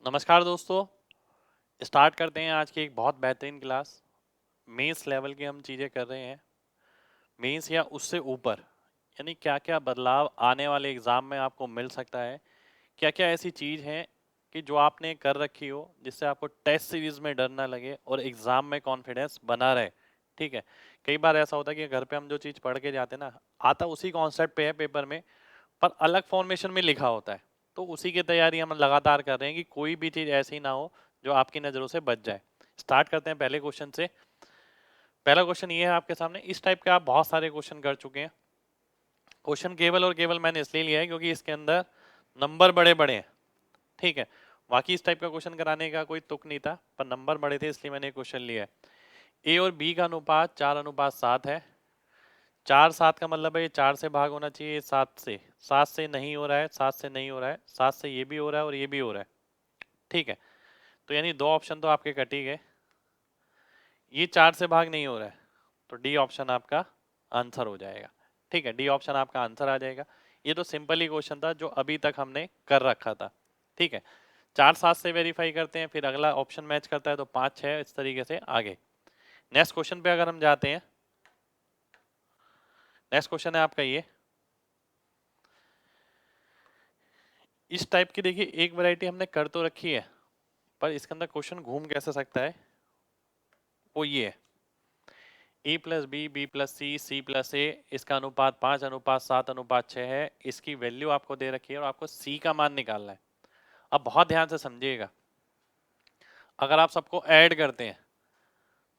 नमस्कार दोस्तों। स्टार्ट करते हैं आज की एक बहुत बेहतरीन क्लास। मेंस लेवल की हम चीज़ें कर रहे हैं। मेंस या उससे ऊपर यानी क्या क्या बदलाव आने वाले एग्ज़ाम में आपको मिल सकता है। क्या क्या ऐसी चीज़ है कि जो आपने कर रखी हो जिससे आपको टेस्ट सीरीज में डर ना लगे और एग्ज़ाम में कॉन्फिडेंस बना रहे। ठीक है। कई बार ऐसा होता है कि घर पे हम जो चीज़ पढ़ के जाते हैं ना, आता उसी कॉन्सेप्ट पे है पेपर में, पर अलग फॉर्मेशन में लिखा होता है। तो उसी की तैयारी हम लगातार कर रहे हैं कि कोई भी चीज़ ऐसी ना हो जो आपकी नज़रों से बच जाए। स्टार्ट करते हैं पहले क्वेश्चन से। पहला क्वेश्चन ये है आपके सामने। इस टाइप के आप बहुत सारे क्वेश्चन कर चुके हैं। क्वेश्चन केवल और केवल मैंने इसलिए लिया है क्योंकि इसके अंदर नंबर बड़े बड़े हैं। ठीक है। बाकी इस टाइप का क्वेश्चन कराने का कोई तुक नहीं था, पर नंबर बड़े थे इसलिए मैंने क्वेश्चन लिया है। ए और बी का अनुपात 4:7 है। 4:7 का मतलब है ये 4 से भाग होना चाहिए, 7 से। 7 से नहीं हो रहा है, 7 से नहीं हो रहा है, 7 से ये भी हो रहा है और ये भी हो रहा है। ठीक है। तो यानी दो ऑप्शन तो आपके कट ही गए। ये 4 से भाग नहीं हो रहा है, तो डी ऑप्शन आपका आंसर हो जाएगा। ठीक है, डी ऑप्शन आपका आंसर आ जाएगा। ये तो सिंपल ही क्वेश्चन था जो अभी तक हमने कर रखा था। ठीक है। 4-7 से वेरीफाई करते हैं, फिर अगला ऑप्शन मैच करता है तो 5-6 इस तरीके से आगे। नेक्स्ट क्वेश्चन पे अगर हम जाते हैं, नेक्स्ट क्वेश्चन है आपका ये। इस टाइप की देखिए एक वैरायटी हमने कर तो रखी है, पर इसके अंदर क्वेश्चन घूम कैसे सकता है वो ये है। ए प्लस बी, बी प्लस सी, सी प्लस ए, इसका अनुपात 5:7:6 है। इसकी वैल्यू आपको दे रखी है और आपको सी का मान निकालना है। अब बहुत ध्यान से समझिएगा। अगर आप सबको ऐड करते हैं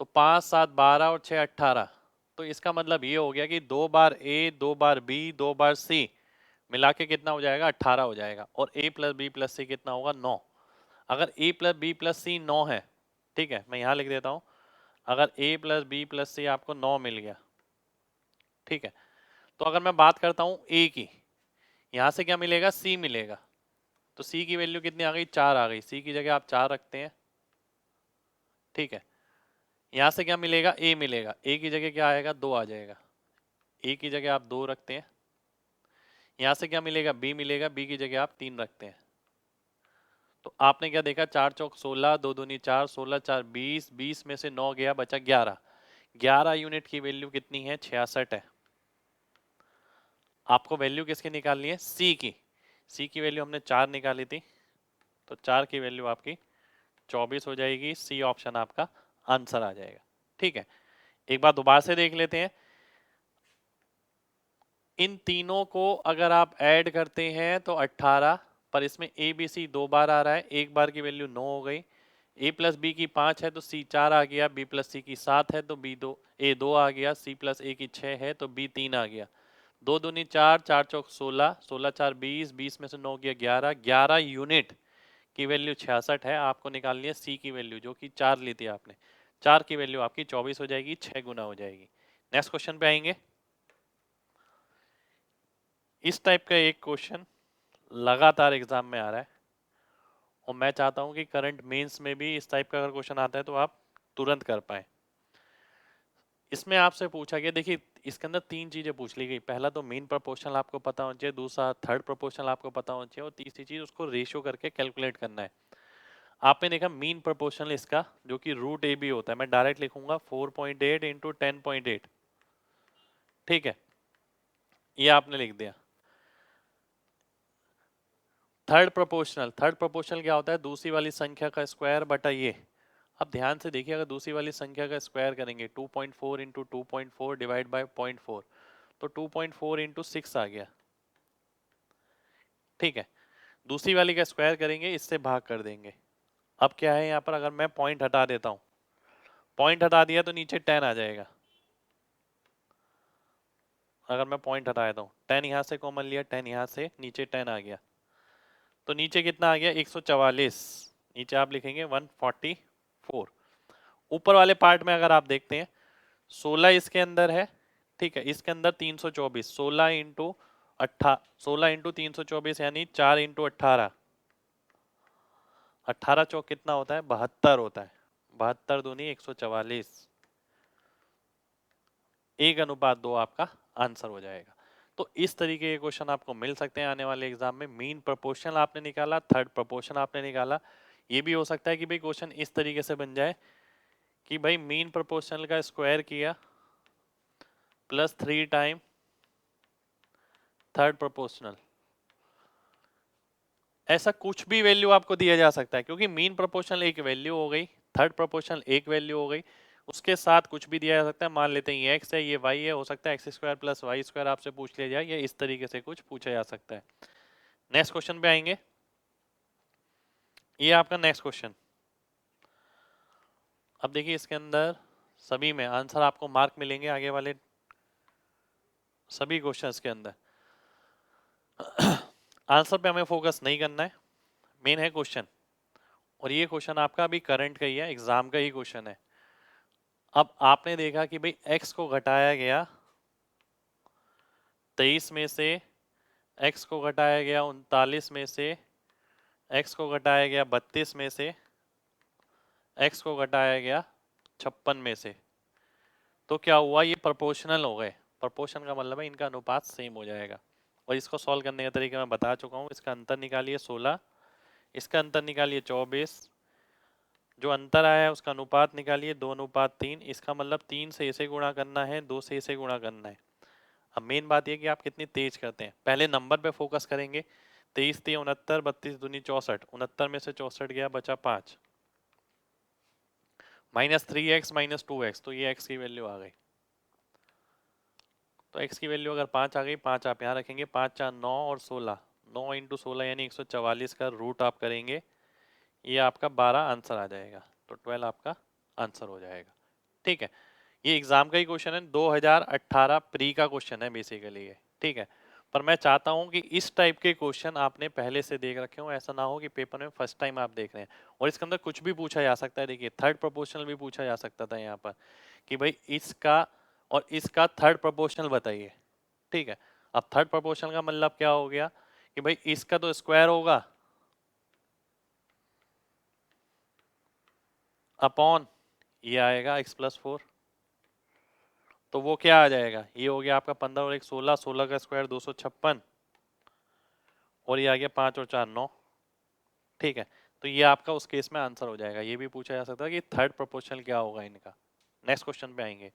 तो 5, 7, 12 और 6, 18। तो इसका मतलब ये हो गया कि 2 बार ए, 2 बार बी, 2 बार सी, मिला के कितना हो जाएगा? 18 हो जाएगा। और ए प्लस बी प्लस सी कितना होगा? 9। अगर ए प्लस बी प्लस सी 9 है, ठीक है, मैं यहां लिख देता हूं। अगर ए प्लस बी प्लस सी आपको 9 मिल गया, ठीक है, तो अगर मैं बात करता हूं ए की, यहां से क्या मिलेगा? सी मिलेगा। तो सी की वैल्यू कितनी आ गई? 4 आ गई। सी की जगह आप 4 रखते हैं। ठीक है। यहां से क्या मिलेगा? ए मिलेगा। ए की जगह क्या आएगा? 2 आ जाएगा। ए की जगह आप 2 रखते हैं। यहां से क्या मिलेगा? बी मिलेगा। बी की जगह आप 3 रखते हैं। तो आपने क्या देखा? 4 चौक 16, 2 दूनी 4, 16 4 20, 20 में से 9 गया, बचा 11। 11 यूनिट की वैल्यू कितनी है? 66 है। आपको वैल्यू किसकी निकालनी है? सी की। सी की वैल्यू हमने 4 निकाली थी, तो 4 की वैल्यू आपकी 24 हो जाएगी। सी ऑप्शन आपका आंसर आ जाएगा। ठीक है। एक बार दोबारा से देख लेते हैं। इन तीनों को अगर आप ऐड करते हैं तो 18, पर इसमें ए बी सी 2 बार आ रहा है, एक बार की वैल्यू 9 हो गई। ए प्लस बी की 5 है तो सी 4 आ गया। बी प्लस सी की 7 है तो बी 2, ए 2 आ गया। सी प्लस ए की 6 है तो बी 3 आ गया। 2 दूनी 4, 4 चौक 16, 16 4 20, 20 में से 9 गया 11। 11 यूनिट की वैल्यू 66 है। आपको निकालनी है सी की वैल्यू, जो कि 4 ली थी आपने। 4 की वैल्यू आपकी 24 हो जाएगी, 6 गुना हो जाएगी। नेक्स्ट क्वेश्चन पे आएंगे। इस टाइप का एक क्वेश्चन लगातार एग्जाम में आ रहा है, और मैं चाहता हूं कि करंट मेंस में भी इस टाइप का अगर क्वेश्चन आता है तो आप तुरंत कर पाए। इसमें आपसे पूछा गया, देखिए इसके अंदर 3 चीजें पूछ ली गई। पहला तो मीन प्रोपोर्शनल आपको पता होना चाहिए, दूसरा थर्ड प्रोपोर्शनल आपको पता होना चाहिए, और तीसरी चीज उसको रेशियो करके कैलकुलेट करना है। आपने देखा मीन प्रोपोर्शनल इसका, जो कि रूट ए बी होता है, मैं डायरेक्ट लिखूंगा 4.8 इंटू 10.8। ठीक है, ये आपने लिख दिया। थर्ड प्रोपोर्शनल, थर्ड प्रोपोर्शनल क्या होता है? दूसरी वाली संख्या का स्क्वायर बटा ये। अब ध्यान से देखिए, अगर दूसरी वाली संख्या का स्क्वायर करेंगे 2.4 इंटू 2.4 डिवाइड बाई 0.4, तो 2.4 इंटू 6 आ गया। ठीक है। दूसरी वाली का स्क्वायर करेंगे, इससे भाग कर देंगे। अब क्या है यहाँ पर? अगर मैं पॉइंट हटा देता हूँ, पॉइंट हटा दिया तो नीचे 10 आ जाएगा। अगर मैं पॉइंट हटा देता हूँ, 10 यहाँ से कॉमन लिया, 10 यहाँ से, नीचे 10 आ गया। तो नीचे कितना आ गया? 144। नीचे आप लिखेंगे 144। ऊपर वाले पार्ट में अगर आप देखते हैं, 16 इसके अंदर है। ठीक है, इसके अंदर 324, 16 इंटू 16 इंटू 324 यानी 4 इंटू 18। 18 चौक कितना होता है? 72 होता है। 72 दूनी 144। 1:2 आपका आंसर हो जाएगा। तो इस तरीके के क्वेश्चन आपको मिल सकते हैं आने वाले एग्जाम में। मीन प्रोपोर्शनल आपने निकाला, थर्ड प्रोपोर्शन आपने निकाला, ये भी हो सकता है कि भाई क्वेश्चन इस तरीके से बन जाए कि भाई मीन प्रोपोर्शनल का स्क्वायर किया प्लस 3 टाइम थर्ड प्रोपोर्शनल, ऐसा कुछ भी वैल्यू आपको दिया जा सकता है, क्योंकि मीन प्रोपोर्शनल एक वैल्यू हो गई, थर्ड प्रोपोर्शनल एक वैल्यू हो गई, उसके साथ कुछ भी दिया जा सकता है। मान लेते हैं ये एक्स है, ये वाई है, हो सकता है x square plus y square आपसे पूछ लिया जाए, या इस तरीके से कुछ पूछा जा सकता है। नेक्स्ट क्वेश्चन पे आएंगे। ये आपका नेक्स्ट क्वेश्चन। अब देखिए इसके अंदर सभी में आंसर आपको मार्क मिलेंगे, आगे वाले सभी क्वेश्चंस के अंदर। आंसर पे हमें फोकस नहीं करना है, मेन है क्वेश्चन। और ये क्वेश्चन आपका अभी करंट का ही है, एग्जाम का ही क्वेश्चन है। अब आपने देखा कि भाई x को घटाया गया 23 में से, x को घटाया गया 39 में से, x को घटाया गया 32 में से, x को घटाया गया 56 में से। तो क्या हुआ, ये प्रोपोर्शनल हो गए। प्रोपोर्शन का मतलब है इनका अनुपात सेम हो जाएगा। और इसको सॉल्व करने का तरीका मैं बता चुका हूँ। इसका अंतर निकालिए 16, इसका अंतर निकालिए 24, जो अंतर आया है उसका अनुपात निकालिए 2:3। इसका मतलब 3 से इसे गुणा करना है, 2 से इसे गुणा करना है। अब मेन बात यह कि आप कितनी तेज करते हैं, पहले नंबर पे फोकस करेंगे। 23 3 69, 32 दूनी 64, 69 में से 64 गया, बचा 5, -3x -2x, तो ये x की वैल्यू आ गई। तो x की वैल्यू अगर 5 आ गई, 5 आप यहाँ रखेंगे, 5 4 9 और 16, 9 इंटू 16 यानी 144 का रूट आप करेंगे, ये आपका 12 आंसर आ जाएगा। तो 12 आपका आंसर हो जाएगा। ठीक है, ये एग्जाम का ही क्वेश्चन है, 2018 प्री का क्वेश्चन है बेसिकली ये। ठीक है, पर मैं चाहता हूं कि इस टाइप के क्वेश्चन आपने पहले से देख रखे हो, ऐसा ना हो कि पेपर में फर्स्ट टाइम आप देख रहे हैं। और इसके अंदर कुछ भी पूछा जा सकता है। देखिए थर्ड प्रोपोर्शनल भी पूछा जा सकता था यहाँ पर, कि भाई इसका और इसका थर्ड प्रोपोर्शनल बताइए। ठीक है, अब थर्ड प्रोपोर्शनल का मतलब क्या हो गया कि भाई इसका तो स्क्वायर होगा अपॉन ये आएगा x+4, तो वो क्या आ जाएगा, ये हो गया आपका 15 और 1 16, 16 का स्क्वायर 256, और ये आ गया 5 और 4 9। ठीक है, तो ये आपका उस केस में आंसर हो जाएगा। ये भी पूछा जा सकता है कि थर्ड प्रोपोर्शनल क्या होगा इनका। नेक्स्ट क्वेश्चन पे आएंगे।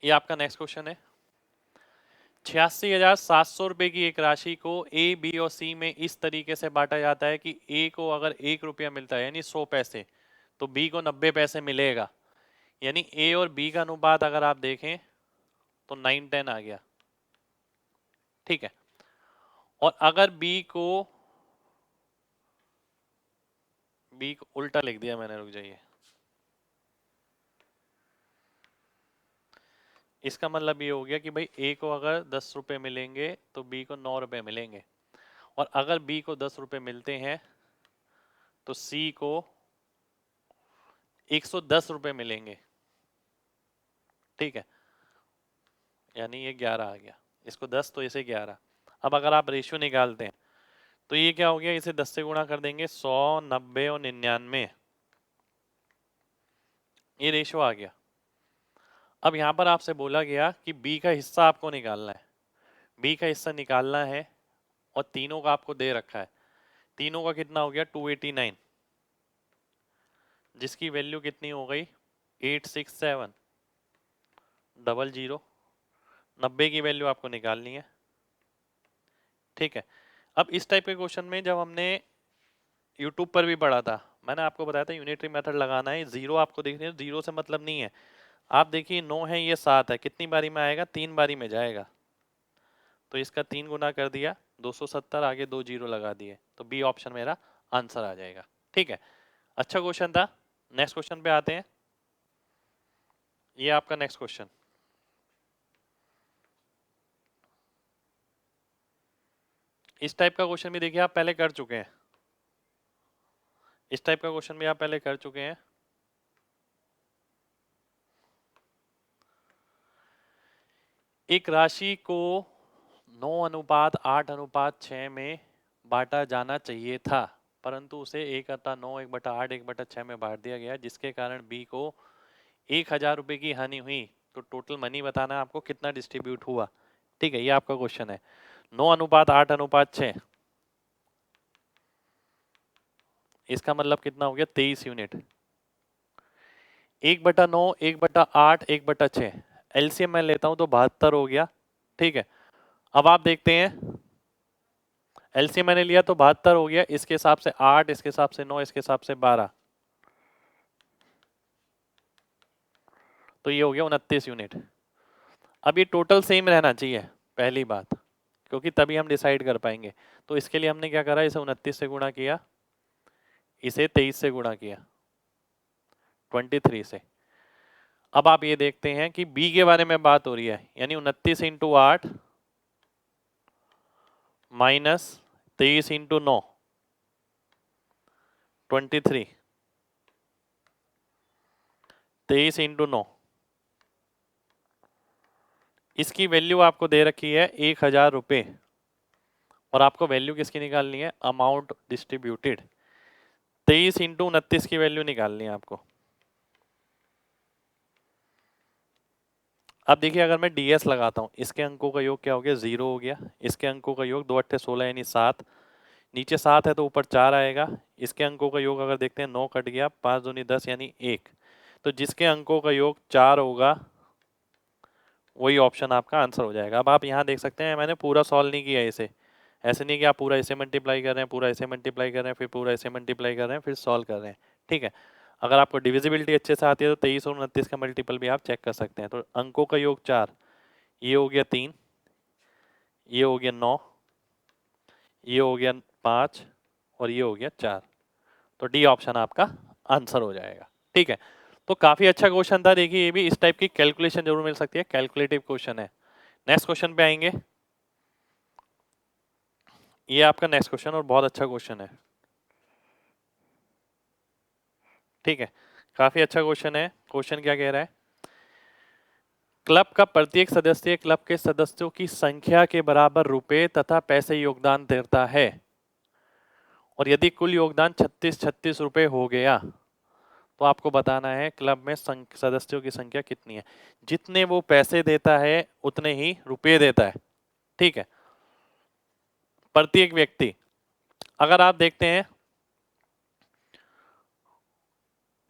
ये आपका नेक्स्ट क्वेश्चन है। 86,700 रुपए की एक राशि को ए, बी और सी में इस तरीके से बांटा जाता है कि ए को अगर 1 रुपया मिलता है यानी 100 पैसे, तो बी को 90 पैसे मिलेगा। यानी ए और बी का अनुपात अगर आप देखें तो 9:10 आ गया। ठीक है, और अगर बी को उल्टा लिख दिया मैंने, रुक जाइए। इसका मतलब ये हो गया कि भाई ए को अगर 10 रुपए मिलेंगे तो बी को 9 रुपए मिलेंगे, और अगर बी को 10 रुपए मिलते हैं तो सी को 110 रुपए मिलेंगे। ठीक है, यानी ये 11 आ गया, इसको 10 तो इसे 11। अब अगर आप रेशियो निकालते हैं तो ये क्या हो गया, इसे 10 से गुणा कर देंगे, 100 90 और 99, ये रेशियो आ गया। अब यहाँ पर आपसे बोला गया कि बी का हिस्सा आपको निकालना है, बी का हिस्सा निकालना है, और तीनों का आपको दे रखा है। तीनों का कितना हो गया 289, जिसकी वैल्यू कितनी हो गई 86700। 90 की वैल्यू आपको निकालनी है। ठीक है, अब इस टाइप के क्वेश्चन में जब हमने यूट्यूब पर भी पढ़ा था, मैंने आपको बताया था यूनिटरी मेथड लगाना है। जीरो आपको देखने, जीरो से मतलब नहीं है। आप देखिए 9 है, ये 7 है, कितनी बारी में आएगा, 3 बारी में जाएगा। तो इसका 3 गुना कर दिया 270, आगे 2 जीरो लगा दिए, तो बी ऑप्शन मेरा आंसर आ जाएगा। ठीक है, अच्छा क्वेश्चन था। नेक्स्ट क्वेश्चन पे आते हैं। ये आपका नेक्स्ट क्वेश्चन। इस टाइप का क्वेश्चन भी देखिए आप पहले कर चुके हैं, इस टाइप का क्वेश्चन भी आप पहले कर चुके हैं। एक राशि को 9:8:6 में बांटा जाना चाहिए था, परंतु उसे 1/9, 1/8, 1/6 में बांट दिया गया, जिसके कारण बी को 1000 रुपए की हानि हुई तो टोटल मनी बताना है आपको, कितना डिस्ट्रीब्यूट हुआ। ठीक है, ये आपका क्वेश्चन है। 9:8:6, इसका मतलब कितना हो गया, 23 यूनिट। 1/9, 1/8, 1/6, एलसीएम मैं लेता हूं तो 72 हो गया। ठीक है, अब आप देखते हैं एलसीएम मैंने लिया तो 72 हो गया, इसके हिसाब से 8, इसके हिसाब से 9, इसके हिसाब से 12, तो ये हो गया 29 यूनिट। अब ये टोटल सेम रहना चाहिए पहली बात, क्योंकि तभी हम डिसाइड कर पाएंगे। तो इसके लिए हमने क्या करा, इसे 29 से गुणा किया, इसे 23 से गुणा किया, 23 से। अब आप ये देखते हैं कि बी के बारे में बात हो रही है, यानी 29 इंटू 8 माइनस 23 इंटू 9, 23, 23 इंटू 9, इसकी वैल्यू आपको दे रखी है 1000 रुपए, और आपको वैल्यू किसकी निकालनी है, अमाउंट डिस्ट्रीब्यूटेड। 23 इंटू 29 की वैल्यू निकालनी है आपको। अब देखिए, अगर मैं डीएस लगाता हूं, इसके अंकों का योग क्या हो गया, 0 हो गया, इसके अंकों का योग 2 8 16 यानी 7, नीचे 7 है तो ऊपर 4 आएगा। इसके अंकों का योग अगर देखते हैं, 9 कट गया, 5 दूनी 10 यानी 1, तो जिसके अंकों का योग 4 होगा वही ऑप्शन आपका आंसर हो जाएगा। अब आप यहाँ देख सकते हैं मैंने पूरा सॉल्व नहीं किया इसे, ऐसे नहीं कि आप पूरा इसे मल्टीप्लाई कर रहे हैं, पूरा इसे मल्टीप्लाई कर रहे हैं, फिर पूरा इसे मल्टीप्लाई कर रहे हैं, फिर सॉल्व कर रहे हैं। ठीक है, अगर आपको डिविजिबिलिटी अच्छे से आती है तो 23 और 29 का मल्टीपल भी आप चेक कर सकते हैं। तो अंकों का योग 4, ये हो गया 3, ये हो गया 9, ये हो गया 5, और ये हो गया 4, तो डी ऑप्शन आपका आंसर हो जाएगा। ठीक है, तो काफी अच्छा क्वेश्चन था। देखिए, ये भी इस टाइप की कैलकुलेशन जरूर मिल सकती है, कैलकुलेटिव क्वेश्चन है। नेक्स्ट क्वेश्चन पे आएंगे। ये आपका नेक्स्ट क्वेश्चन और बहुत अच्छा क्वेश्चन है। ठीक है, काफी अच्छा क्वेश्चन है। क्वेश्चन क्या कह रहा है, क्लब का प्रत्येक सदस्य क्लब के सदस्यों की संख्या के बराबर रुपए तथा पैसे योगदान देता है, और यदि कुल योगदान 36 रुपए हो गया तो आपको बताना है क्लब में सदस्यों की संख्या कितनी है। जितने वो पैसे देता है उतने ही रुपए देता है। ठीक है, प्रत्येक व्यक्ति, अगर आप देखते हैं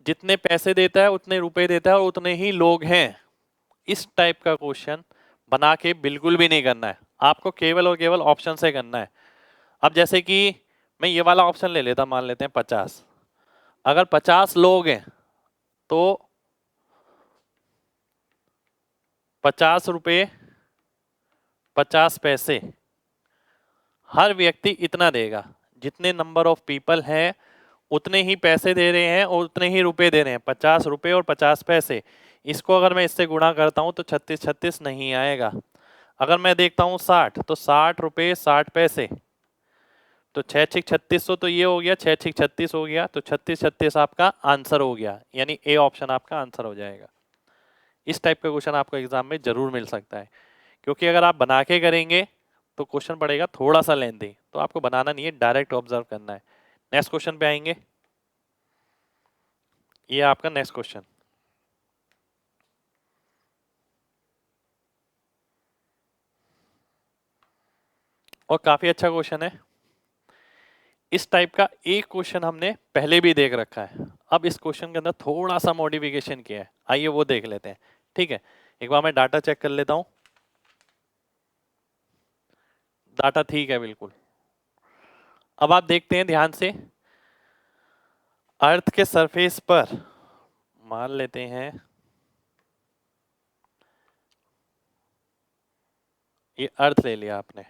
जितने पैसे देता है उतने रुपए देता है और उतने ही लोग हैं, इस टाइप का क्वेश्चन बना के बिल्कुल भी नहीं करना है आपको, केवल और केवल ऑप्शन से करना है। अब जैसे कि मैं ये वाला ऑप्शन ले लेता, मान लेते हैं 50, अगर 50 लोग हैं तो 50 रुपए 50 पैसे, हर व्यक्ति इतना देगा, जितने नंबर ऑफ पीपल हैं उतने ही पैसे दे रहे हैं और उतने ही रुपए दे रहे हैं, 50 रुपए और 50 पैसे। इसको अगर मैं इससे गुणा करता हूं तो 36 36 नहीं आएगा। अगर मैं देखता हूं 60, तो 60 रुपए 60 पैसे, तो 6 6 3600, तो ये हो गया 6 6 36 हो गया, तो 36 36 आपका आंसर हो गया, यानी ए ऑप्शन आपका आंसर हो जाएगा। इस टाइप का क्वेश्चन आपको एग्जाम में जरूर मिल सकता है, क्योंकि अगर आप बना के करेंगे तो क्वेश्चन पड़ेगा थोड़ा सा लेंथी, तो आपको बनाना नहीं है, डायरेक्ट ऑब्जर्व करना है। नेक्स्ट क्वेश्चन पे आएंगे। ये आपका नेक्स्ट क्वेश्चन, और काफी अच्छा क्वेश्चन है। इस टाइप का एक क्वेश्चन हमने पहले भी देख रखा है, अब इस क्वेश्चन के अंदर थोड़ा सा मॉडिफिकेशन किया है, आइए वो देख लेते हैं। ठीक है, एक बार मैं डाटा चेक कर लेता हूं। डाटा ठीक है बिल्कुल। अब आप देखते हैं ध्यान से, अर्थ के सरफेस पर मान लेते हैं ये अर्थ ले लिया आपने।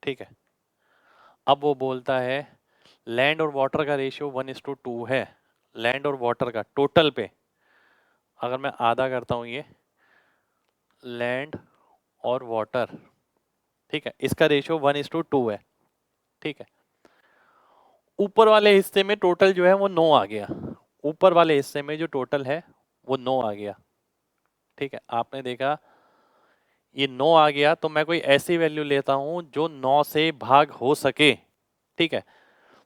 ठीक है, अब वो बोलता है लैंड और वाटर का रेशियो 1:2 है, लैंड और वाटर का टोटल पे, अगर मैं आधा करता हूं ये लैंड और वाटर, ठीक है, इसका रेशियो 1:2 है। ठीक है, ऊपर वाले हिस्से में टोटल जो है वो 9 आ गया, ऊपर वाले हिस्से में जो टोटल है वो 9 आ गया। ठीक है, आपने देखा ये 9 आ गया, तो मैं कोई ऐसी वैल्यू लेता हूं जो 9 से भाग हो सके। ठीक है,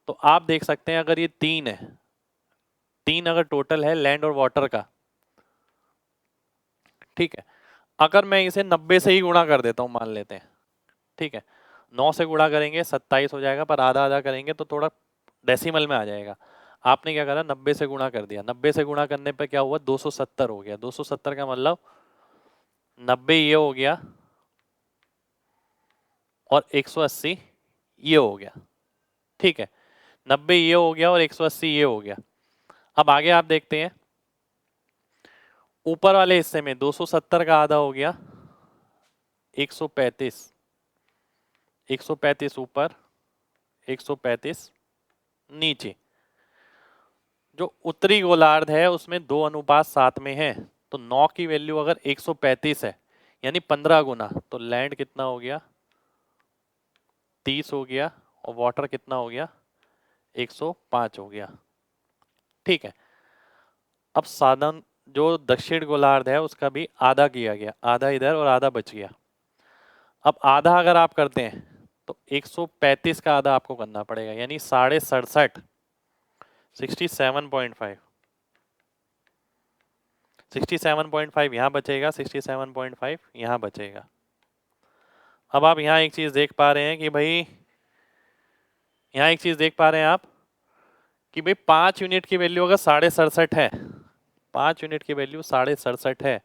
तो आप देख सकते हैं अगर ये 3 है, 3 अगर टोटल है लैंड और वाटर का, ठीक है। अगर मैं इसे 90 से ही गुणा कर देता हूँ मान लेते हैं, ठीक है, 9 से गुणा करेंगे 27 हो जाएगा, पर आधा आधा करेंगे तो थोड़ा डेसिमल में आ जाएगा। आपने क्या करा, 90 से गुणा कर दिया, 90 से गुणा करने पे क्या हुआ, 270 हो गया। 270 का मतलब 90 ये हो गया और 180 ये हो गया, ठीक है, 90 ये हो गया और 180 ये हो गया। अब आगे आप देखते हैं, ऊपर वाले हिस्से में 270 का आधा हो गया 135, 135 ऊपर 135 नीचे। जो उत्तरी गोलार्ध है उसमें 2:7 में है, तो 9 की वैल्यू अगर 135 है यानी 15 गुना, तो लैंड कितना हो गया 30 हो गया और वाटर कितना हो गया 105 हो गया, ठीक है। अब साधन जो दक्षिण गोलार्ध है उसका भी आधा किया गया, आधा इधर और आधा बच गया। अब आधा अगर आप करते हैं तो 135 का आधा आपको करना पड़ेगा, यानी 67.5, 67.5, 67.5 यहाँ बचेगा, 67.5 यहाँ बचेगा। अब आप यहाँ एक चीज देख पा रहे हैं कि भाई, यहाँ एक चीज देख पा रहे हैं आप कि भाई 5 यूनिट की वैल्यू अगर 67.5 है, 5 यूनिट की वैल्यू 67.5 है,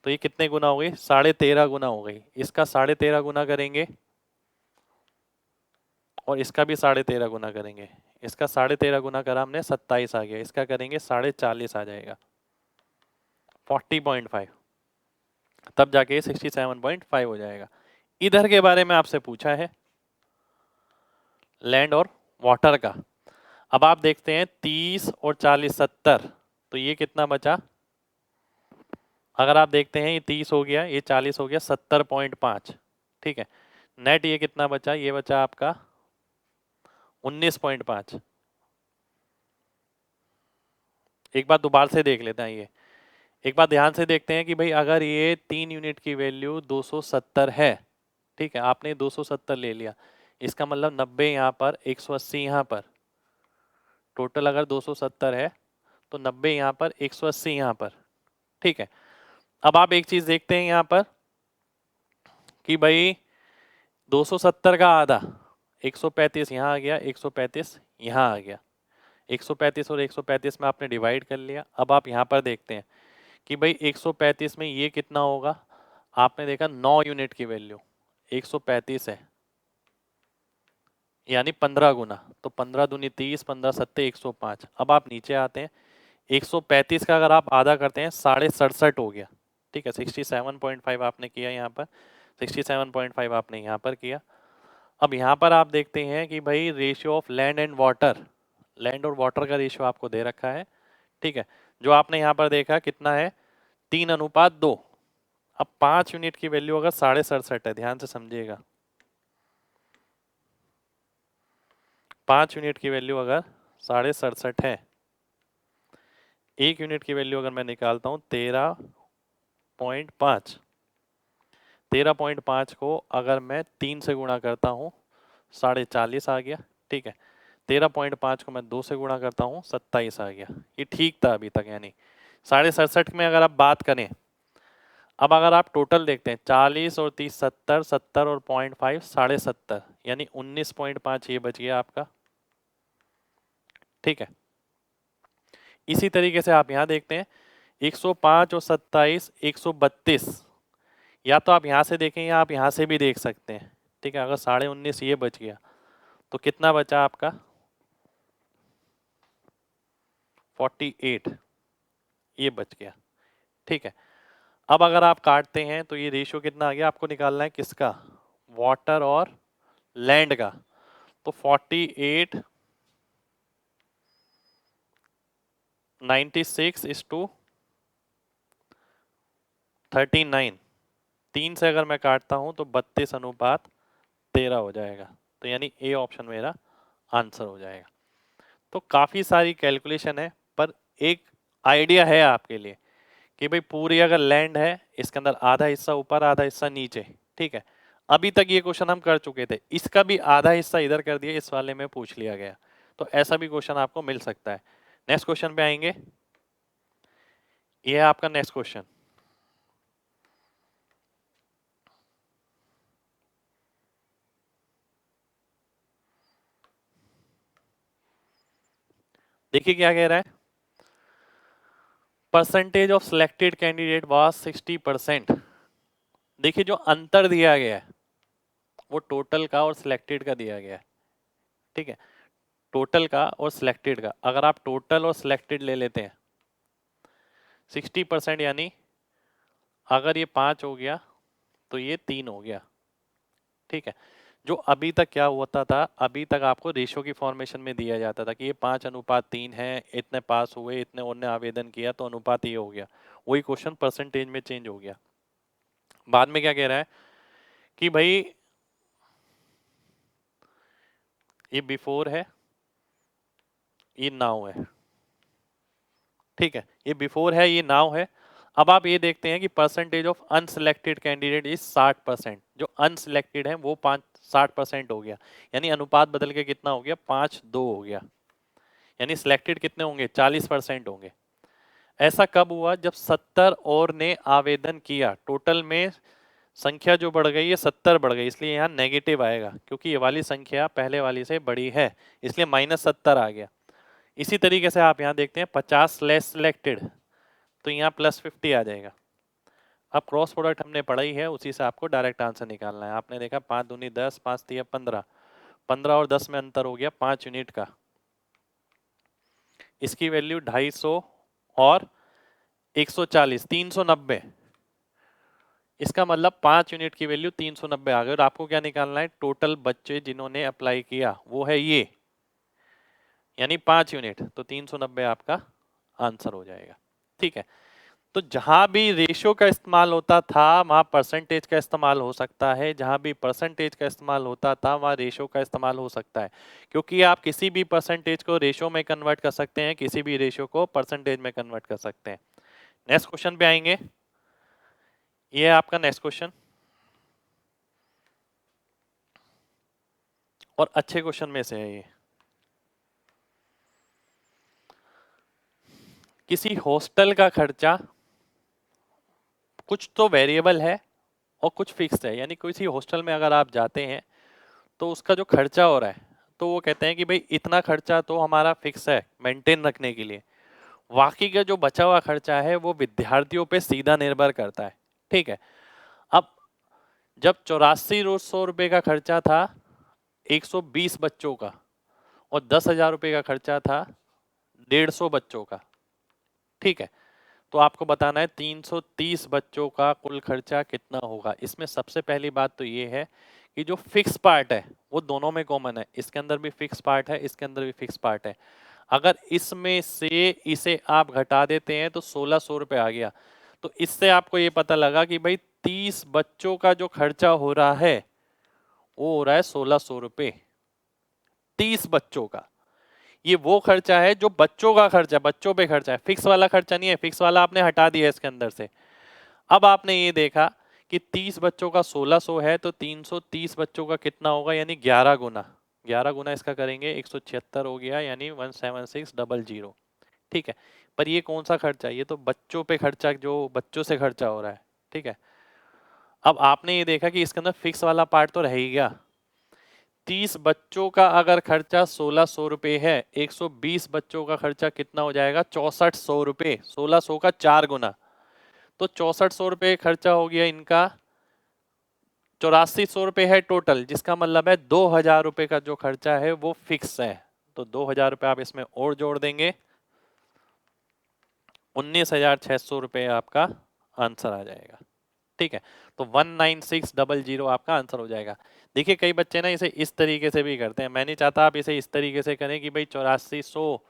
तो ये कितने गुना हो गई, 13.5 गुना हो गई। इसका 13.5 गुना करेंगे और इसका भी 13.5 गुना करेंगे। इसका 13.5 गुना करा हमने 27 आ गया, इसका करेंगे 40.5 आ जाएगा, 40.5, तब जाके 67.5 हो जाएगा। इधर के बारे में आपसे पूछा है लैंड और वाटर का। अब आप देखते हैं 30 और 40 70, तो ये कितना बचा, अगर आप देखते हैं ये 30 हो गया, ये 40 हो गया, 70.5, ठीक है। नेट ये कितना बचा, ये बचा आपका 19.5। एक बार दोबारा से देख लेते हैं, ये एक बार ध्यान से देखते हैं कि भाई अगर ये 3 यूनिट की वैल्यू 270 है, ठीक है, आपने 270 ले लिया, इसका मतलब 90 यहाँ पर, 180 यहाँ पर, टोटल अगर 270 है तो 90 यहाँ पर, 180 यहाँ पर, ठीक है। अब आप एक चीज देखते हैं यहाँ पर कि भाई 270 का आधा 135 यहाँ आ गया, 135 यहाँ आ गया, 135 और 135 में आपने डिवाइड कर लिया। अब आप यहाँ पर देखते हैं कि भाई 135 में ये कितना होगा, आपने देखा 9 यूनिट की वैल्यू 135 है यानी 15 गुना, तो 15 दूनी 30, 15 सत्ते 105। अब आप नीचे आते हैं, 135 का अगर आप आधा करते हैं 67.5 हो गया, ठीक है, 67.5 आपने किया यहाँ पर, 67.5 आपने यहाँ पर किया। अब यहाँ पर आप देखते हैं कि भाई ratio of land and water, land और वाटर का रेशियो आपको दे रखा है, ठीक है, जो आपने यहाँ पर देखा कितना है 3:2। अब 5 यूनिट की वैल्यू अगर 67.5 है, ध्यान से समझिएगा, 5 यूनिट की वैल्यू अगर 67.5 है, 1 यूनिट की वैल्यू अगर मैं निकालता हूँ 13.5, 13.5 को अगर मैं 3 से गुणा करता हूँ 40.5 आ गया, ठीक है, 13.5 को मैं 2 से गुणा करता हूँ 27 आ गया। ये ठीक था अभी तक, यानी 67.5 में अगर आप बात करें, अब अगर आप टोटल देखते हैं 40 और 30 70, 70 और 0.5 70.5, यानी 19.5 ये बच गया आपका, ठीक है। इसी तरीके से आप यहाँ देखते हैं 105 और 27 132, या तो आप यहाँ से देखें या आप यहाँ से भी देख सकते हैं, ठीक है। अगर 19.5 ये बच गया तो कितना बचा आपका 48 ये बच गया, ठीक है। अब अगर आप काटते हैं तो ये रेशियो कितना आ गया, आपको निकालना है किसका, वाटर और लैंड का, तो 48 96:39, 3 से अगर मैं काटता हूं तो 32:13 हो जाएगा, तो यानी ए ऑप्शन मेरा आंसर हो जाएगा। तो काफी सारी कैलकुलेशन है, पर एक आइडिया है आपके लिए कि भाई पूरी अगर लैंड है, इसके अंदर आधा हिस्सा ऊपर आधा हिस्सा नीचे, ठीक है। अभी तक ये क्वेश्चन हम कर चुके थे, इसका भी आधा हिस्सा इधर कर दिया, इस वाले में पूछ लिया गया, तो ऐसा भी क्वेश्चन आपको मिल सकता है। नेक्स्ट क्वेश्चन पे आएंगे, ये है आपका नेक्स्ट क्वेश्चन। देखिए क्या कह रहा है, percentage of selected candidate was 60%। देखिए जो अंतर दिया गया है वो टोटल का और सिलेक्टेड का दिया गया है, ठीक है, टोटल का और सिलेक्टेड का। अगर आप टोटल और सिलेक्टेड ले लेते हैं 60%, यानी अगर ये 5 हो गया तो ये 3 हो गया, ठीक है। जो अभी तक क्या होता था, अभी तक आपको रेशो की फॉर्मेशन में दिया जाता था कि ये 5:3 है, इतने पास हुए, इतने और ने आवेदन किया तो अनुपात ये हो गया। वही क्वेश्चन परसेंटेज में चेंज हो गया। बाद में क्या कह रहा है कि भाई ये बिफोर है, ये नाउ है, ठीक है, ये बिफोर है, ये नाउ है। अब आप ये देखते हैं कि percentage of unselected candidate is 60%। जो अनसिलेक्टेड है वो 60% हो गया, यानी अनुपात बदल के कितना हो गया, 5:2 हो गया। यानी सिलेक्टेड कितने होंगे, 40% होंगे। ऐसा कब हुआ, जब 70 और ने आवेदन किया। टोटल में संख्या जो बढ़ गई है 70 बढ़ गई, इसलिए यहाँ नेगेटिव आएगा, क्योंकि ये वाली संख्या पहले वाली से बड़ी है, इसलिए -70 आ गया। इसी तरीके से आप यहाँ देखते हैं 50 लेस सिलेक्टेड, तो यहाँ +50 आ जाएगा। अब क्रॉस प्रोडक्ट हमने पढ़ा ही है, उसी से आपको डायरेक्ट आंसर निकालना है। आपने देखा 5 दूनी 10, 5 तिया 15, 15 और 10 में अंतर हो गया 5 यूनिट का। इसकी वैल्यू 250 और 140, 390। इसका मतलब 5 यूनिट की वैल्यू 390 आ गई। और आपको क्या निकालना है, टोटल बच्चे जिन्होंने अप्लाई किया वो है ये, यानी 5 यूनिट, तो 390 आपका आंसर हो जाएगा, ठीक है। तो जहां भी रेशियो का इस्तेमाल होता था वहां परसेंटेज का इस्तेमाल हो सकता है, जहां भी परसेंटेज का इस्तेमाल होता था वहां रेशियो का इस्तेमाल हो सकता है, क्योंकि आप किसी भी परसेंटेज को रेशियो में कन्वर्ट कर सकते हैं, किसी भी रेशियो को परसेंटेज में कन्वर्ट कर सकते हैं। नेक्स्ट क्वेश्चन पे आएंगे। ये है आपका नेक्स्ट क्वेश्चन, और अच्छे क्वेश्चन में से है ये। किसी हॉस्टल का खर्चा कुछ तो वेरिएबल है और कुछ फिक्स्ड है, यानी किसी हॉस्टल में अगर आप जाते हैं तो उसका जो खर्चा हो रहा है, तो वो कहते हैं कि भाई इतना खर्चा तो हमारा फिक्स है मेंटेन रखने के लिए, बाकी का जो बचा हुआ खर्चा है वो विद्यार्थियों पे सीधा निर्भर करता है, ठीक है। अब जब 8400 रुपये का खर्चा था 120 बच्चों का, और 10,000 रुपये का खर्चा था 150 बच्चों का, ठीक है, तो आपको बताना है 330 बच्चों का कुल खर्चा कितना होगा। इसमें सबसे पहली बात तो ये है कि जो फिक्स पार्ट है वो दोनों में कॉमन है, इसके अंदर भी फिक्स पार्ट है, इसके अंदर भी फिक्स पार्ट है। अगर इसमें से इसे आप घटा देते हैं तो 1600 रुपये आ गया। तो इससे आपको ये पता लगा कि भाई 30 बच्चों का जो खर्चा हो रहा है वो हो रहा है 1600 रुपये। 30 बच्चों का, ये वो खर्चा है जो बच्चों का खर्चा, बच्चों पे खर्चा है, फिक्स वाला खर्चा नहीं है। फिक्स वाला आपने हटा दिया इसके अंदर से। अब आपने ये देखा कि 30 बच्चों का 1600 है, तो 330 बच्चों का कितना होगा, यानी 11 गुना। 11 गुना इसका करेंगे 176 हो गया, यानी 17600, ठीक है। पर ये कौन सा खर्चा है, ये तो बच्चों पे खर्चा, जो बच्चों से खर्चा हो रहा है, ठीक है। अब आपने ये देखा कि इसके अंदर फिक्स वाला पार्ट तो रह ही गया। 30 बच्चों का अगर खर्चा 1600 रुपये है, 120 बच्चों का खर्चा कितना हो जाएगा, 6400 रुपये। 1600 का 4 गुना, तो 6400 रुपये खर्चा हो गया इनका। 8400 रुपये है टोटल, जिसका मतलब है 2000 रुपये का जो खर्चा है वो फिक्स है। तो 2000 रुपये आप इसमें और जोड़ देंगे, 19,600 रुपये आपका आंसर आ जाएगा, ठीक है। तो 19600 आपका आंसर हो जाएगा। देखिए कई बच्चे ना इसे इस तरीके से भी करते हैं, मैं नहीं चाहता आप इसे इस तरीके से करें कि भाई 8400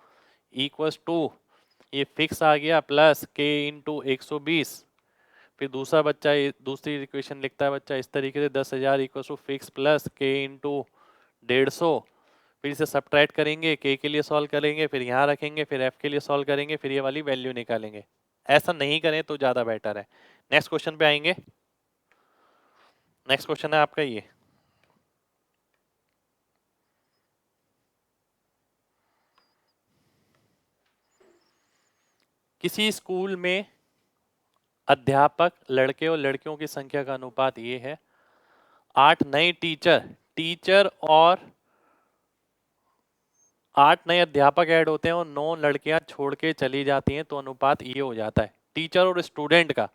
इक्वल्स टू ये फिक्स आ गया प्लस के इंटू 120। फिर दूसरा बच्चा दूसरी इक्वेशन लिखता है बच्चा इस तरीके से 10,000 इक्वल्स टू फिक्स प्लस के इंटू 150। फिर इसे सब्ट्रैक्ट करेंगे, के लिए सॉल्व करेंगे, फिर यहाँ रखेंगे, फिर एफ के लिए सॉल्व करेंगे, फिर ये वाली वैल्यू निकालेंगे। ऐसा नहीं करें तो ज़्यादा बेटर है। नेक्स्ट क्वेश्चन पे आएंगे। नेक्स्ट क्वेश्चन है आपका ये, किसी स्कूल में अध्यापक लड़के और लड़कियों की संख्या का अनुपात ये है, 8 नए टीचर और 8 नए अध्यापक ऐड होते हैं और 9 लड़कियां छोड़ के चली जाती हैं, तो अनुपात ये हो जाता है टीचर और स्टूडेंट का।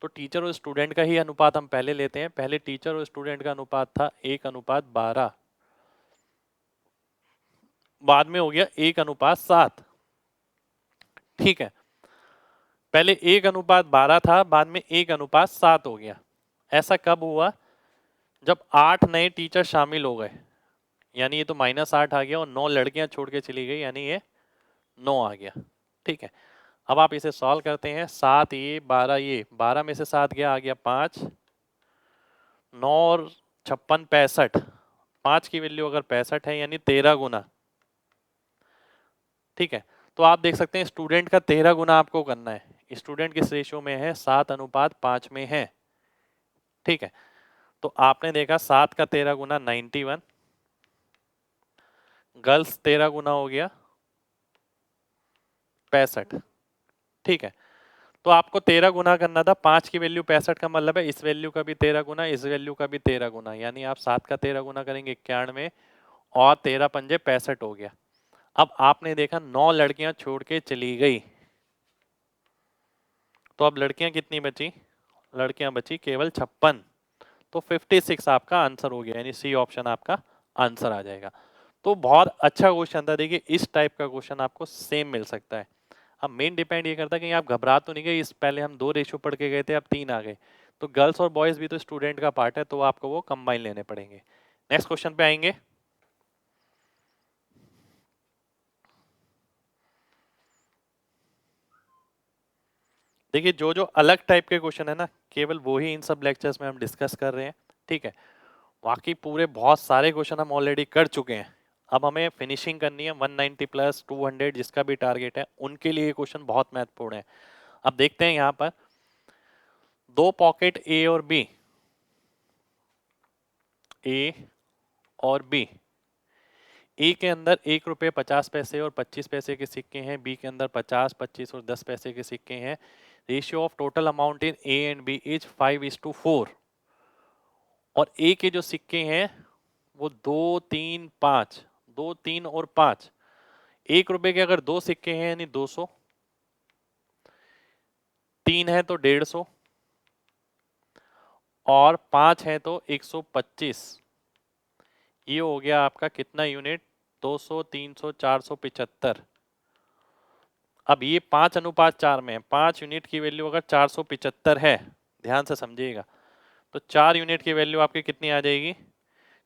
तो टीचर और स्टूडेंट का ही अनुपात हम पहले लेते हैं। पहले टीचर और स्टूडेंट का अनुपात था 1:12, बाद में हो गया 1:7। ठीक है, पहले 1:12 था, बाद में 1:7 हो गया। ऐसा कब हुआ? जब 8 नए टीचर शामिल हो गए, यानी ये तो -8 आ गया, और 9 लड़कियां छोड़ के चली गई, यानी ये 9 आ गया। ठीक है, अब आप इसे सॉल्व करते हैं। 7 ये 12, ये 12 में से 7 गया, आ गया 5। 9 और 56 65, 5 की वैल्यू अगर 65 है यानी 13 गुना। ठीक है, तो आप देख सकते हैं स्टूडेंट का 13 गुना आपको करना है। स्टूडेंट किस रेशियो में है? 7:5 में है। ठीक है, तो आपने देखा 7 का 13 गुना 91, गर्ल्स 13 गुना हो गया 65। ठीक है, तो आपको 13 गुना करना था। 5 की वैल्यू 65 का मतलब है इस वैल्यू का भी 13 गुना, इस वैल्यू का भी 13 गुना, यानी आप 7 का 13 गुना करेंगे 91, और 13 पंजे 65 हो गया। अब आपने देखा 9 लड़कियां छोड़ के चली गई, तो अब लड़कियां कितनी बची? लड़कियां बची केवल 56। तो 56 आपका आंसर हो गया, यानी सी ऑप्शन आपका आंसर आ जाएगा। तो बहुत अच्छा क्वेश्चन था। देखिए इस टाइप का क्वेश्चन आपको सेम मिल सकता है। अब मेन डिपेंड ये करता है कि आप घबरा तो नहीं गए। इस पहले हम 2 रेशियो पढ़ के गए थे, अब 3 आ गए, तो गर्ल्स और बॉयज भी तो स्टूडेंट का पार्ट है, तो आपको वो कंबाइन लेने पड़ेंगे। नेक्स्ट क्वेश्चन पे आएंगे। देखिए जो जो अलग टाइप के क्वेश्चन है ना, केवल वो ही इन सब लेक्चर्स में हम डिस्कस कर रहे हैं। ठीक है, बाकी पूरे बहुत सारे क्वेश्चन हम ऑलरेडी कर चुके हैं। अब हमें फिनिशिंग करनी है 190 प्लस 200 जिसका भी टारगेट है, उनके लिए क्वेश्चन बहुत महत्वपूर्ण है। अब देखते हैं यहाँ पर 2 पॉकेट ए और बी, ए और बी। ए के अंदर 1 रुपये 50 पैसे और 25 पैसे के सिक्के हैं, बी के अंदर 50, 25 और 10 पैसे के सिक्के हैं। Ratio of total amount in A and B is 5:4, और ए के जो सिक्के हैं वो 2, 3, 5, 2, 3 और 5। 1 रुपए के अगर 2 सिक्के हैं यानी 200, 3 है तो 150, और 5 है तो 125। ये हो गया आपका कितना यूनिट? 200, 300, 475। अब ये 5:4 में है। 5 यूनिट की वैल्यू अगर 475 है, ध्यान से समझिएगा, तो 4 यूनिट की वैल्यू आपकी कितनी आ जाएगी?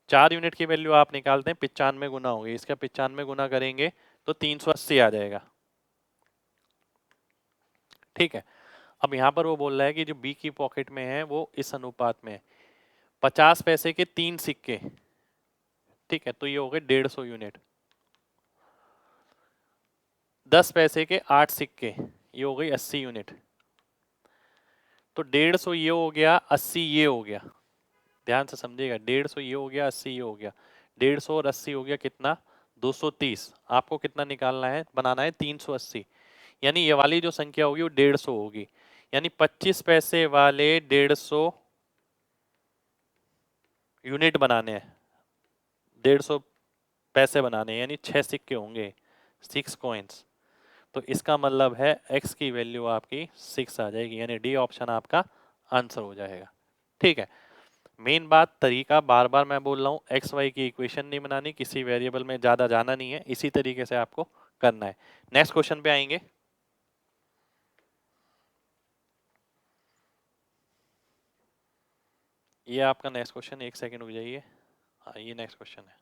4 यूनिट की वैल्यू आप निकालते हैं 95 गुना होगी, इसका 95 गुना करेंगे तो 380 आ जाएगा। ठीक है, अब यहाँ पर वो बोल रहा है कि जो बी की पॉकेट में है वो इस अनुपात में है। 50 पैसे के 3 सिक्के, ठीक है, तो ये हो गए 150 यूनिट। 10 पैसे के 8 सिक्के, ये हो गई 80 यूनिट। तो 150 ये हो गया, 80 ये हो गया। ध्यान से समझिएगा, 150 ये हो गया, 80 ये हो गया। 150 और 80 हो गया कितना? 230। आपको कितना निकालना है, बनाना है? 380। यानी ये वाली जो संख्या होगी वो 150 होगी, यानी 25 पैसे वाले 150 यूनिट बनाने हैं, 150 पैसे बनाने हैं, यानी 6 सिक्के होंगे, 6 कॉइन्स। तो इसका मतलब है x की वैल्यू आपकी 6 आ जाएगी, यानी डी ऑप्शन आपका आंसर हो जाएगा। ठीक है, मेन बात तरीका, बार बार मैं बोल रहा हूँ, एक्स वाई की इक्वेशन नहीं बनानी, किसी वेरिएबल में ज्यादा जाना नहीं है, इसी तरीके से आपको करना है। नेक्स्ट क्वेश्चन पे आएंगे। ये आपका नेक्स्ट क्वेश्चन, एक सेकंड रुक जाइए। हाँ, ये नेक्स्ट क्वेश्चन है।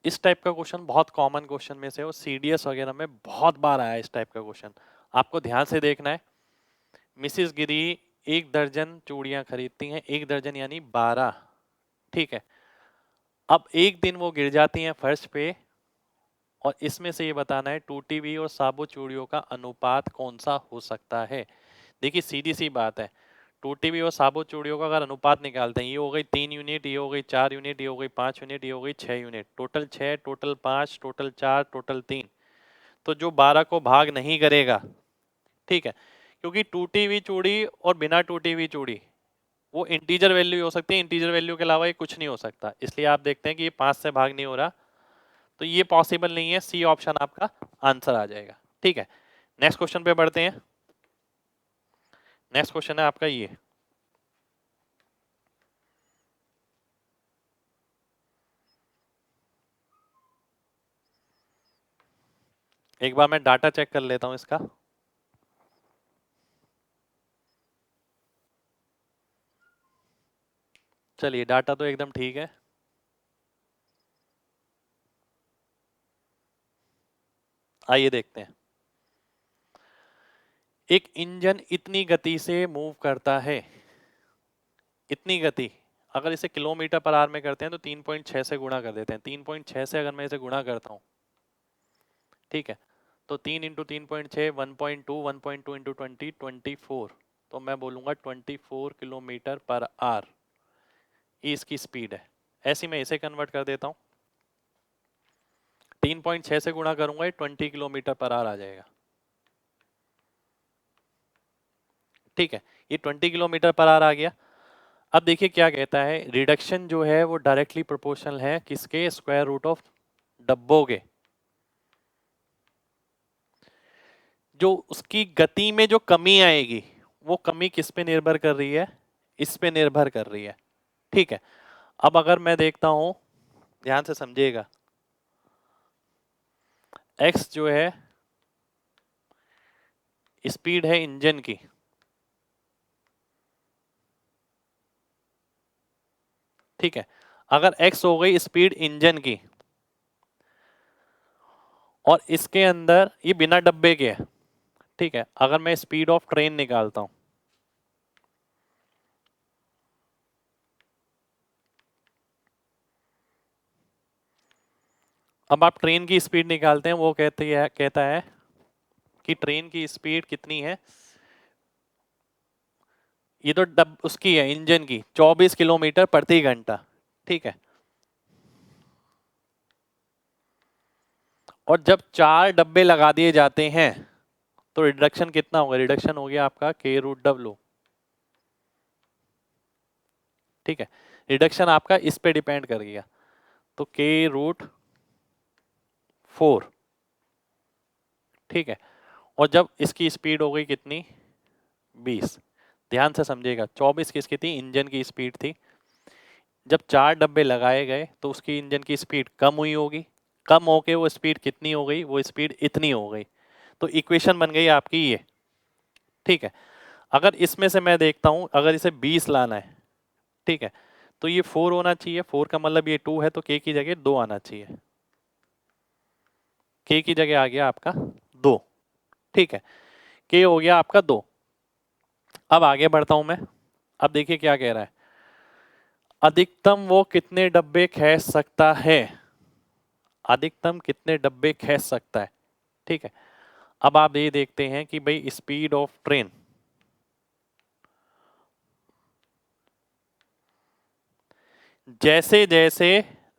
इस टाइप का क्वेश्चन बहुत कॉमन क्वेश्चन में से, और सीडीएस वगैरह में बहुत बार आया इस टाइप का क्वेश्चन। आपको ध्यान से देखना है। मिसिस गिरी 1 दर्जन चूड़ियां खरीदती हैं, 1 दर्जन यानी 12। ठीक है, अब एक दिन वो गिर जाती हैं फर्श पे, और इसमें से ये बताना है टूटी हुई और साबुत चूड़ियों का अनुपात कौन सा हो सकता है। देखिए सीधी सी बात है, टूटी हुई और साबुत चूड़ियों का अगर अनुपात निकालते हैं, ये हो गई 3 यूनिट, ये हो गई 4 यूनिट, ये हो गई 5 यूनिट, ये हो गई 6 unit, total 6, total 5, total 4, total 3। तो जो 12 को भाग नहीं करेगा, ठीक है, क्योंकि टूटी हुई चूड़ी और बिना टूटी हुई चूड़ी वो इंटीजर वैल्यू हो सकती है, इंटीजर वैल्यू के अलावा ये कुछ नहीं हो सकता, इसलिए आप देखते हैं कि ये 5 से भाग नहीं हो रहा, तो ये पॉसिबल नहीं है, सी ऑप्शन आपका आंसर आ जाएगा। ठीक है, नेक्स्ट क्वेश्चन पे बढ़ते हैं। नेक्स्ट क्वेश्चन है आपका ये, एक बार मैं डाटा चेक कर लेता हूं इसका। चलिए, डाटा तो एकदम ठीक है। आइए देखते हैं। एक इंजन इतनी गति से मूव करता है, इतनी गति, अगर इसे किलोमीटर पर आवर में करते हैं तो 3.6 से गुणा कर देते हैं। 3.6 से अगर मैं इसे गुणा करता हूं, ठीक है, तो 3 इंटू 3.6 1.2, 1.2 इंटू 20 24, तो मैं बोलूंगा 24 किलोमीटर पर आवर ये इसकी स्पीड है। ऐसी मैं इसे कन्वर्ट कर देता हूं, 3.6 से गुणा करूंगा ये 20 किलोमीटर पर आवर आ जाएगा। ठीक है, ये 20 किलोमीटर पर आवर आ गया। अब देखिए क्या कहता है, रिडक्शन जो है वो डायरेक्टली प्रोपोर्शनल है किसके, स्क्वायर रूट ऑफ डब्बों के। जो उसकी गति में जो कमी आएगी वो कमी किस पे निर्भर कर रही है, इस पे निर्भर कर रही है। ठीक है, अब अगर मैं देखता हूं, ध्यान से समझिएगा, x जो है स्पीड है इंजन की, ठीक है, अगर x हो गई स्पीड इंजन की और इसके अंदर ये बिना डब्बे के है, ठीक है, अगर मैं स्पीड ऑफ ट्रेन निकालता हूं, अब आप ट्रेन की स्पीड निकालते हैं, वो कहता है कि ट्रेन की स्पीड कितनी है, ये तो उसकी है इंजन की 24 किलोमीटर प्रति घंटा। ठीक है, और जब 4 डब्बे लगा दिए जाते हैं तो रिडक्शन कितना होगा, रिडक्शन हो गया आपका k रूट डब्ल्यू। ठीक है, रिडक्शन आपका इस पे डिपेंड कर गया, तो k रूट 4। ठीक है, और जब इसकी स्पीड हो गई कितनी, 20, ध्यान से समझिएगा, 24 किसकी थी, इंजन की स्पीड थी। जब 4 डब्बे लगाए गए तो उसकी इंजन की स्पीड कम हुई होगी, कम होके वो स्पीड कितनी हो गई, वो स्पीड इतनी हो गई, तो इक्वेशन बन गई आपकी ये। ठीक है, अगर इसमें से मैं देखता हूं, अगर इसे 20 लाना है, ठीक है, तो ये 4 होना चाहिए, 4 का मतलब ये 2 है, तो k की जगह 2 आना चाहिए, k की जगह आ गया आपका 2। ठीक है, k हो गया आपका 2। अब आगे बढ़ता हूं मैं, अब देखिए क्या कह रहा है, अधिकतम वो कितने डब्बे खींच सकता है, अधिकतम कितने डब्बे खींच सकता है। ठीक है, अब आप ये देखते हैं कि भाई स्पीड ऑफ ट्रेन, जैसे जैसे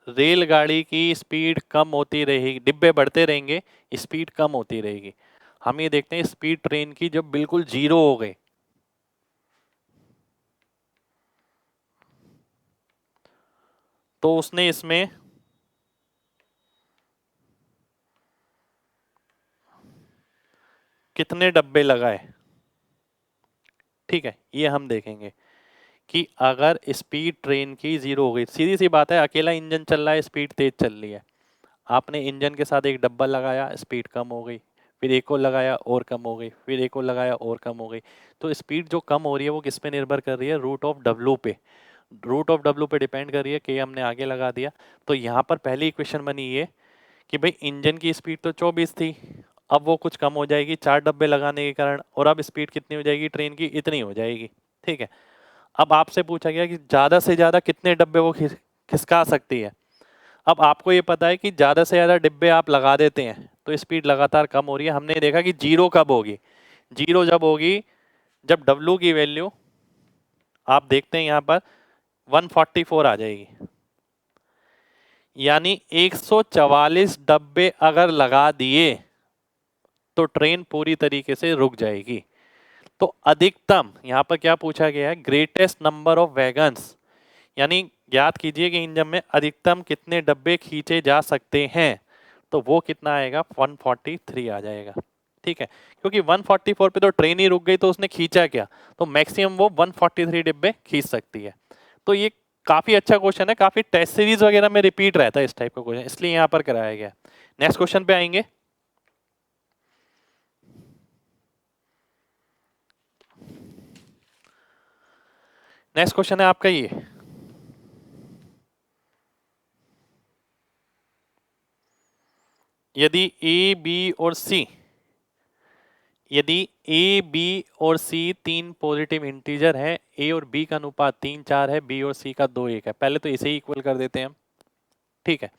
रेलगाड़ी की स्पीड कम होती रहेगी, डिब्बे बढ़ते रहेंगे, स्पीड कम होती रहेगी। हम ये देखते हैं स्पीड ट्रेन की जब बिल्कुल 0 हो गई, तो उसने इसमें कितने डब्बे लगाए। ठीक है, ये हम देखेंगे कि अगर स्पीड ट्रेन की 0 हो गई, सीधी सी बात है, अकेला इंजन चल रहा है, स्पीड तेज चल रही है, आपने इंजन के साथ एक डब्बा लगाया, स्पीड कम हो गई, फिर एक और लगाया और कम हो गई, फिर एक और लगाया और कम हो गई, तो स्पीड जो कम हो रही है वो किस पे निर्भर कर रही है, रूट ऑफ डब्ल्यू पे, रूट ऑफ डब्ल्यू पे डिपेंड कर रही है, कि हमने आगे लगा दिया। तो यहाँ पर पहली इक्वेशन बनी ये कि भाई इंजन की स्पीड तो 24 थी, अब वो कुछ कम हो जाएगी 4 डब्बे लगाने के कारण, और अब स्पीड कितनी हो जाएगी ट्रेन की, इतनी हो जाएगी। ठीक है, अब आपसे पूछा गया कि ज्यादा से ज्यादा कितने डब्बे वो खिसका सकती है। अब आपको ये पता है कि ज्यादा से ज्यादा डिब्बे आप लगा देते हैं तो स्पीड लगातार कम हो रही है। हमने देखा कि जीरो कब होगी, जीरो जब होगी जब डब्ल्यू की वैल्यू आप देखते हैं यहाँ पर 144 आ जाएगी, यानी 144 डब्बे अगर लगा दिए तो ट्रेन पूरी तरीके से रुक जाएगी। तो अधिकतम यहाँ पर क्या पूछा गया है, ग्रेटेस्ट नंबर ऑफ वैगन्स, यानी याद कीजिए कि इंजन में अधिकतम कितने डब्बे खींचे जा सकते हैं, तो वो कितना आएगा 143 आ जाएगा। ठीक है, क्योंकि 144 पे तो ट्रेन ही रुक गई, तो उसने खींचा क्या, तो मैक्सिमम वो 143 डिब्बे खींच सकती है। तो ये काफी अच्छा क्वेश्चन है, काफी टेस्ट सीरीज वगैरह में रिपीट रहता है इस टाइप का क्वेश्चन, इसलिए यहाँ पर कराया गया। नेक्स्ट क्वेश्चन पे आएंगे। नेक्स्ट क्वेश्चन है आपका ये, यदि ए बी और सी, यदि ए बी और सी तीन पॉजिटिव इंटीजर है, ए और बी का अनुपात 3:4 है, बी और सी का 2:1 है। पहले तो इसे ही इक्वल कर देते हैं हम। ठीक है,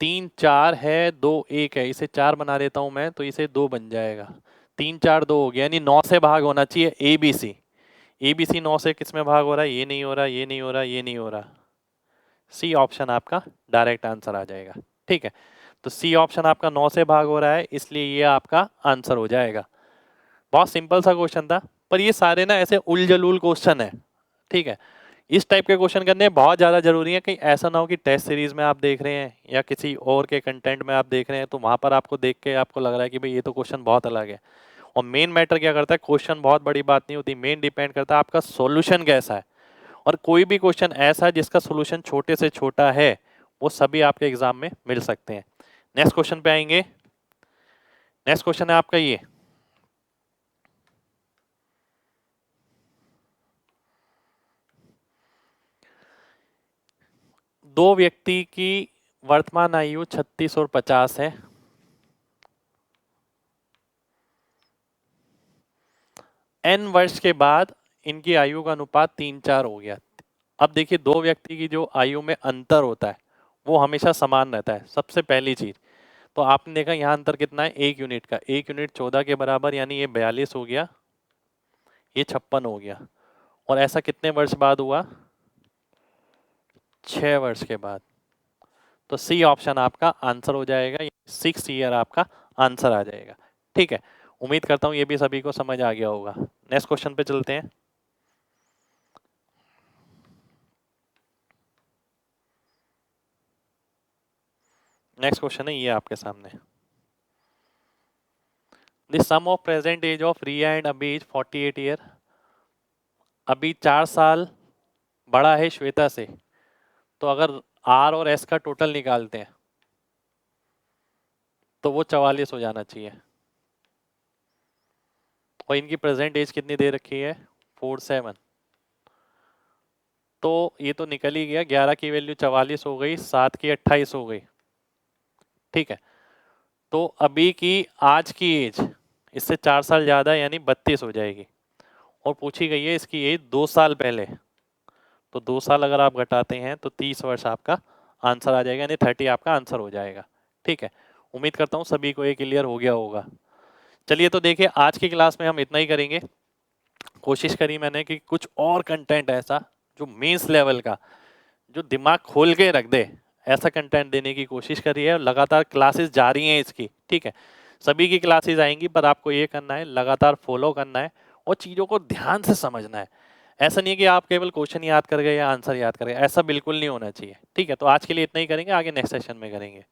3:4 है, 2:1 है, इसे 4 बना देता हूं मैं, तो इसे 2 बन जाएगा। 3:4 2 हो गया, यानी 9 से भाग होना चाहिए A B C. A B C 9 से किस में भाग हो रहा है, ये नहीं हो रहा, ये नहीं हो रहा, ये नहीं हो रहा। सी ऑप्शन आपका डायरेक्ट आंसर आ जाएगा। ठीक है, तो सी ऑप्शन आपका 9 से भाग हो रहा है, इसलिए ये आपका आंसर हो जाएगा। बहुत सिंपल सा क्वेश्चन था, पर ये सारे ना ऐसे उलझलूल क्वेश्चन है। ठीक है, इस टाइप के क्वेश्चन करने बहुत ज़्यादा जरूरी है, कहीं ऐसा ना हो कि टेस्ट सीरीज में आप देख रहे हैं या किसी और के कंटेंट में आप देख रहे हैं, तो वहां पर आपको देख के आपको लग रहा है कि भाई ये तो क्वेश्चन बहुत अलग है। और मेन मैटर क्या करता है, क्वेश्चन बहुत बड़ी बात नहीं होती, मेन डिपेंड करता है आपका सॉल्यूशन कैसा है। और कोई भी क्वेश्चन ऐसा है जिसका सॉल्यूशन छोटे से छोटा है, वो सभी आपके एग्जाम में मिल सकते हैं। नेक्स्ट क्वेश्चन पे आएंगे। नेक्स्ट क्वेश्चन है आपका ये, दो व्यक्ति की वर्तमान आयु 36 और 50 है। n वर्ष के बाद इनकी आयु का अनुपात 3:4 हो गया। अब देखिए, दो व्यक्ति की जो आयु में अंतर होता है वो हमेशा समान रहता है, सबसे पहली चीज। तो आपने देखा यहाँ अंतर कितना है, 1 यूनिट का। 1 यूनिट 14 के बराबर, यानी ये 42 हो गया, ये 56 हो गया। और ऐसा कितने वर्ष बाद हुआ, 6 वर्ष के बाद। तो सी ऑप्शन आपका आंसर हो जाएगा, 6 ईयर आपका आंसर आ जाएगा। ठीक है, उम्मीद करता हूँ ये भी सभी को समझ आ गया होगा। नेक्स्ट क्वेश्चन पे चलते हैं। नेक्स्ट क्वेश्चन है ये आपके सामने, the sum of present age of Riya and Abhi is 48 year. अभी 4 साल बड़ा है श्वेता से, तो अगर आर और एस का टोटल निकालते हैं तो वो 44 हो जाना चाहिए। और इनकी प्रेजेंट एज कितनी दे रखी है, 47। तो ये तो निकल ही गया, 11 की वैल्यू 44 हो गई, 7 की 28 हो गई। ठीक है, तो अभी की आज की एज इससे 4 साल ज्यादा है, यानी 32 हो जाएगी। और पूछी गई है इसकी एज 2 साल पहले, तो 2 साल अगर आप घटाते हैं तो 30 वर्ष आपका आंसर आ जाएगा, यानी 30 आपका आंसर हो जाएगा। ठीक है, उम्मीद करता हूँ सभी को ये क्लियर हो गया होगा। चलिए, तो देखिए आज की क्लास में हम इतना ही करेंगे। कोशिश करी मैंने कि कुछ और कंटेंट ऐसा जो मेंस लेवल का, जो दिमाग खोल के रख दे, ऐसा कंटेंट देने की कोशिश करी है। लगातार क्लासेस जारी हैं इसकी। ठीक है, सभी की क्लासेस आएंगी, पर आपको ये करना है, लगातार फॉलो करना है और चीज़ों को ध्यान से समझना है। ऐसा नहीं है कि आप केवल क्वेश्चन याद कर गए या आंसर याद कर गए, ऐसा बिल्कुल नहीं होना चाहिए। ठीक है, तो आज के लिए इतना ही करेंगे, आगे नेक्स्ट सेशन में करेंगे।